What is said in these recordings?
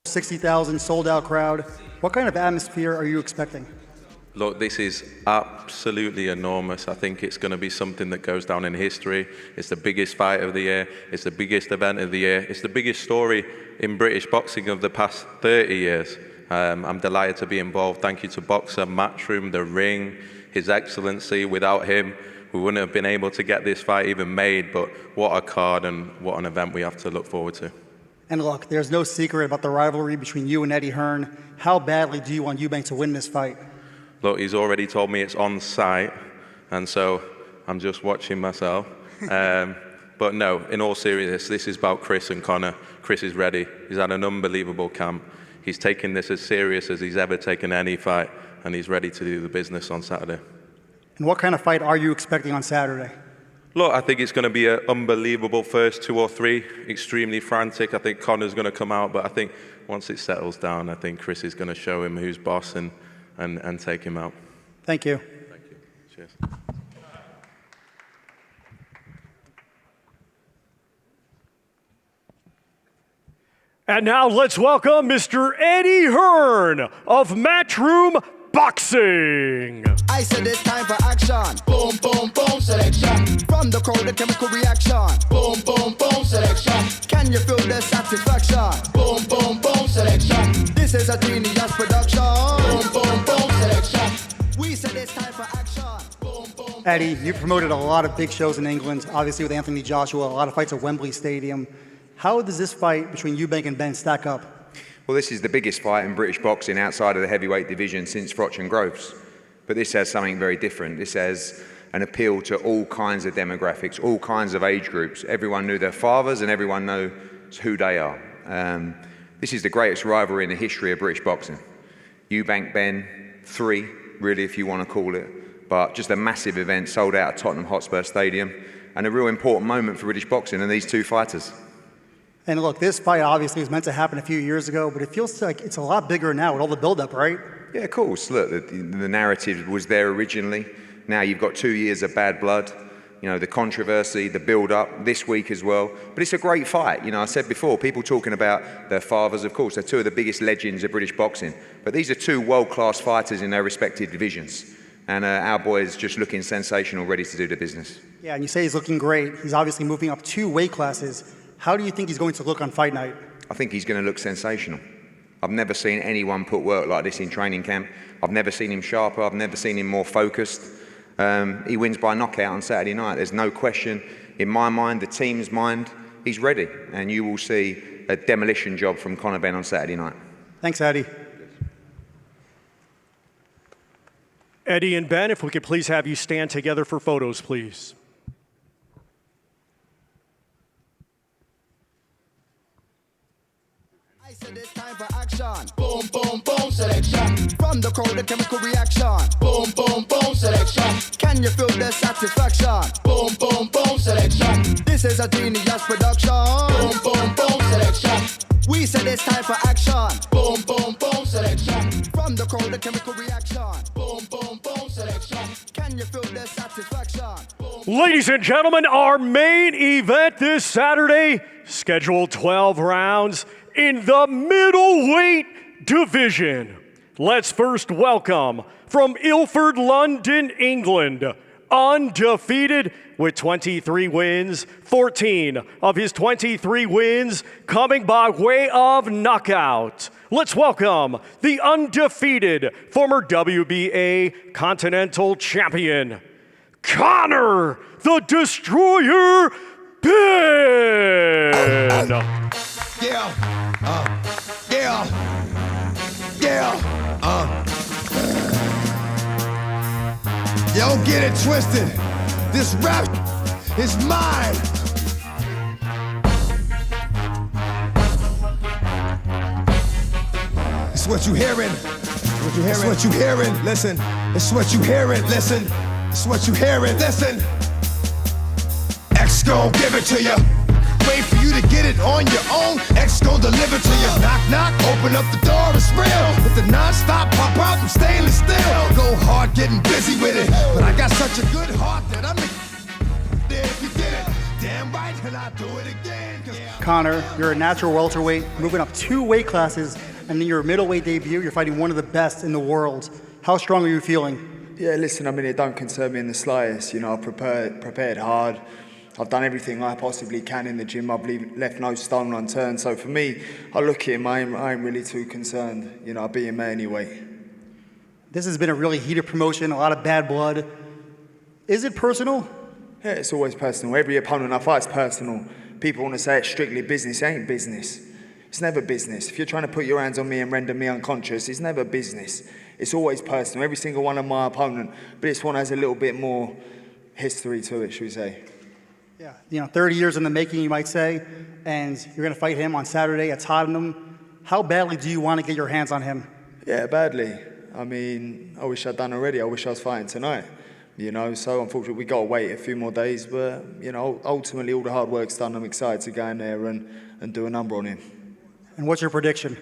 60,000 sold-out crowd. What kind of atmosphere are you expecting? Look, this is absolutely enormous. I think it's going to be something that goes down in history. It's the biggest fight of the year. It's the biggest event of the year. It's the biggest story in British boxing of the past 30 years. I'm delighted to be involved. Thank you to Boxer, Matchroom, the ring, His Excellency. Without him, we wouldn't have been able to get this fight even made, but what a card and what an event we have to look forward to. And look, there's no secret about the rivalry between you and Eddie Hearn. How badly do you want Eubank to win this fight? Look, he's already told me it's on site, and so I'm just watching myself. But no, in all seriousness, this is about Chris and Conor. Chris is ready. He's had an unbelievable camp. He's taken this as serious as he's ever taken any fight, and he's ready to do the business on Saturday. And what kind of fight are you expecting on Saturday? Look, I think it's going to be an unbelievable first 2 or 3, extremely frantic. I think Conor's going to come out, but I think once it settles down, I think Chris is going to show him who's boss and take him out. Thank you. Thank you. Cheers. And now let's welcome Mr. Eddie Hearn of Matchroom Boxing. I said it's time for action. Boom, boom, boom, selection. From the crowd, the chemical reaction. Boom, boom, boom, selection. Can you feel the satisfaction? Boom, boom, boom, selection. This is a genius production. Boom, boom, boom, selection. We said it's time for action. Boom, boom. Eddie, you promoted a lot of big shows in England, obviously with Anthony Joshua, a lot of fights at Wembley Stadium. How does this fight between Eubank and Benn stack up? Well, this is the biggest fight in British boxing outside of the heavyweight division since Froch and Groves. But this has something very different. This has an appeal to all kinds of demographics, all kinds of age groups. Everyone knew their fathers and everyone knows who they are. This is the greatest rivalry in the history of British boxing. Eubank Benn, 3, really, if you want to call it. But just a massive event, sold out at Tottenham Hotspur Stadium, and a real important moment for British boxing and these two fighters. And look, this fight obviously was meant to happen a few years ago, but it feels like it's a lot bigger now with all the build-up, right? Yeah, of course. Look, the narrative was there originally. Now you've got 2 years of bad blood. You know, the controversy, the build-up, this week as well. But it's a great fight. You know, I said before, people talking about their fathers, of course, they're 2 of the biggest legends of British boxing. But these are 2 world-class fighters in their respective divisions. And our boy is just looking sensational, ready to do the business. Yeah, and you say he's looking great. He's obviously moving up 2 weight classes. How do you think he's going to look on fight night? I think he's going to look sensational. I've never seen anyone put work like this in training camp. I've never seen him sharper. I've never seen him more focused. He wins by knockout on Saturday night. There's no question in my mind, the team's mind, he's ready. And you will see a demolition job from Conor Benn on Saturday night. Thanks, Eddie. Eddie and Ben, if we could please have you stand together for photos, please. I said it's time for action. Boom, boom, boom, selection. From the crowd, the chemical reaction. Boom, boom, boom, selection. Can you feel the satisfaction? Boom, boom, boom, selection. This is a genius production. Boom, boom, boom, selection. We said it's time for action. Boom, boom, boom, selection. From the crowd, the chemical reaction. Boom, boom, boom, selection. Can you feel the satisfaction? Ladies and gentlemen, our main event this Saturday, scheduled 12 rounds in the middleweight division. Let's first welcome from Ilford, London, England, undefeated with 23 wins, 14 of his 23 wins coming by way of knockout. Let's welcome the undefeated former WBA Continental Champion, Conor the Destroyer Benn. Don't get it twisted. This rap is mine. It's what you hearing. It's what you hearing. Listen. It's what you hearing. Listen. It's what you hearing. Listen. X gon' give it to you. Wait for you to get it on your own. X gon' deliver to you. Knock, knock, open up the door, it's real. With the non-stop pop out, I'm stainless steel. Go hard, getting busy with it. But I got such a good heart that I'm there if you get it. Damn right, and I'll do it again. Conor, you're a natural welterweight, moving up 2 weight classes, and in your middleweight debut, you're fighting one of the best in the world. How strong are you feeling? Yeah, listen, I mean, it don't concern me in the slightest. You know, I've prepared hard. I've done everything I possibly can in the gym. I've left no stone unturned. So for me, I look at him, I ain't really too concerned. You know, I'll beat him anyway. This has been a really heated promotion, a lot of bad blood. Is it personal? Yeah, it's always personal. Every opponent I fight's personal. People want to say it's strictly business. It ain't business. It's never business. If you're trying to put your hands on me and render me unconscious, it's never business. It's always personal. Every single one of my opponent, but this one has a little bit more history to it, should we say. Yeah, you know, 30 years in the making, you might say, and you're going to fight him on Saturday at Tottenham. How badly do you want to get your hands on him? Yeah, badly. I mean, I wish I'd done already. I wish I was fighting tonight. You know, so unfortunately we got to wait a few more days, but, you know, ultimately all the hard work's done. I'm excited to go in there and do a number on him. And what's your prediction?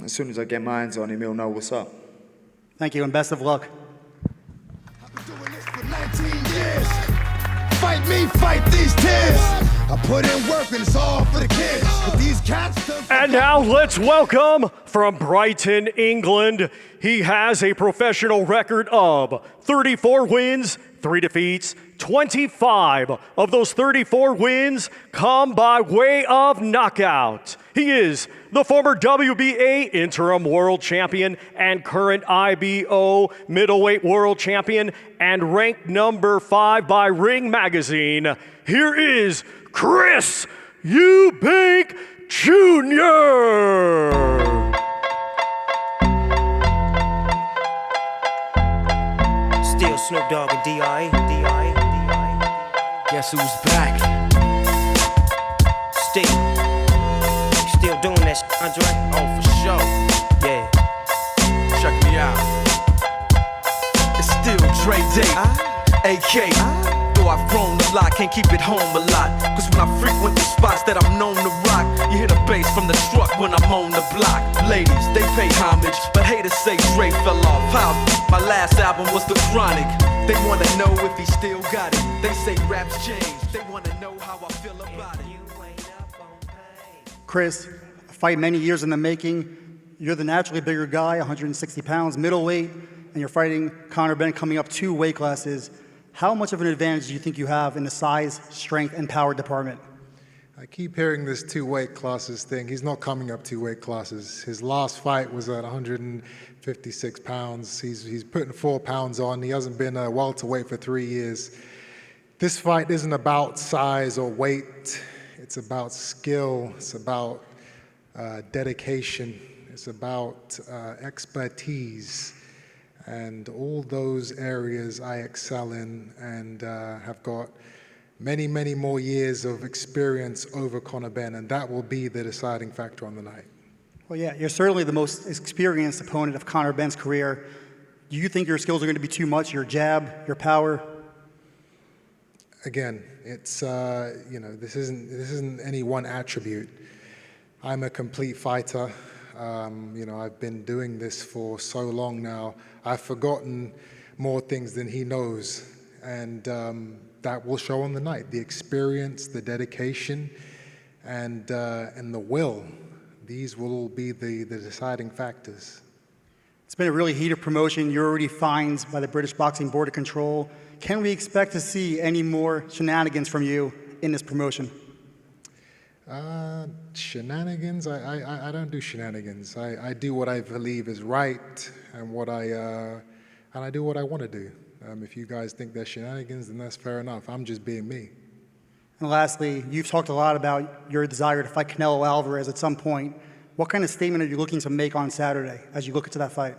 As soon as I get my hands on him, he'll know what's up. Thank you, and best of luck. I've been doing this for 19 years. Fight me, fight these tears. I put in work and it's all for the kids. But these cats And now let's welcome from Brighton, England. He has a professional record of 34 wins, 3 defeats. 25 of those 34 wins come by way of knockout. He is the former WBA interim world champion and current IBO middleweight world champion and ranked number 5 by Ring Magazine. Here is Chris Eubank Jr. Still Snoop Dogg and D.I. Guess who's back? Still doing that shit, Andre? Oh, for sure. Yeah. Check me out. It's still Dre Day, AK. Though I've grown a lot, can't keep it home a lot. Cause when I frequent the spots that I'm known to rock, you hear the bass from the truck when I'm on the block. Ladies, they pay homage, but haters say Dre fell off. How? My last album was The Chronic. They wanna know if he still got it. They say rap's changed. They wanna know how I feel about it. Chris, a fight many years in the making. You're the naturally bigger guy, 160 pounds, middleweight, and you're fighting Conor Benn coming up 2 weight classes. How much of an advantage do you think you have in the size, strength, and power department? I keep hearing this 2 weight classes thing. He's not coming up 2 weight classes. His last fight was at 156 pounds. He's putting 4 pounds on. He hasn't been a welterweight for 3 years. This fight isn't about size or weight. It's about skill. It's about dedication. It's about expertise. And all those areas I excel in and have got many, many more years of experience over Conor Benn, and that will be the deciding factor on the night. Well, yeah, you're certainly the most experienced opponent of Conor Benn's career. Do you think your skills are going to be too much, your jab, your power? Again, it's, this isn't any one attribute. I'm a complete fighter. I've been doing this for so long now. I've forgotten more things than he knows, and that will show on the night. The experience, the dedication, and the will. These will all be the deciding factors. It's been a really heated promotion. You're already fined by the British Boxing Board of Control. Can we expect to see any more shenanigans from you in this promotion? Shenanigans? I don't do shenanigans. I do what I believe is right, and I do what I want to do. If you guys think there's shenanigans, then that's fair enough. I'm just being me. And lastly, you've talked a lot about your desire to fight Canelo Alvarez at some point. What kind of statement are you looking to make on Saturday as you look into that fight?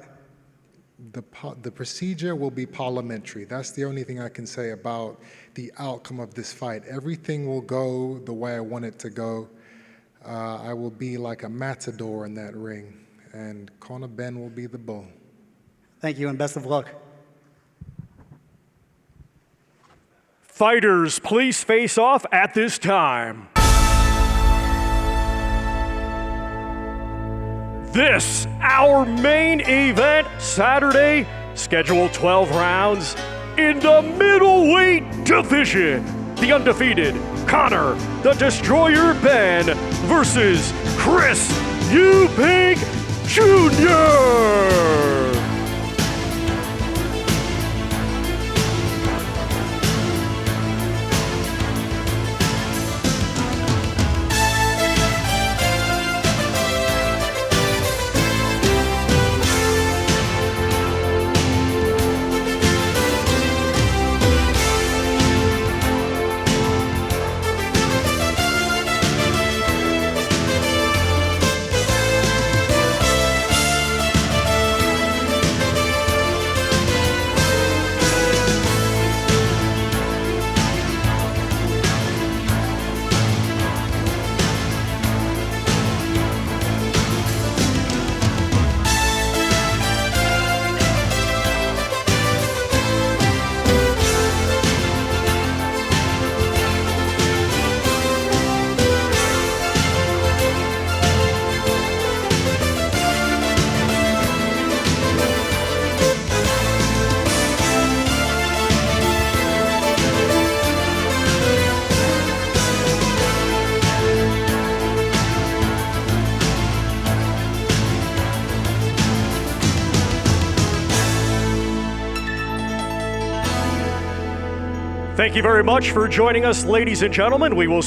The procedure will be parliamentary. That's the only thing I can say about the outcome of this fight. Everything will go the way I want it to go. I will be like a matador in that ring, and Conor Benn will be the bull. Thank you, and best of luck. Fighters, please face off at this time. This, our main event, Saturday, scheduled 12 rounds in the middleweight division. The undefeated Conor the Destroyer Benn versus Chris Eubank Jr. Thank you very much for joining us, ladies and gentlemen. We will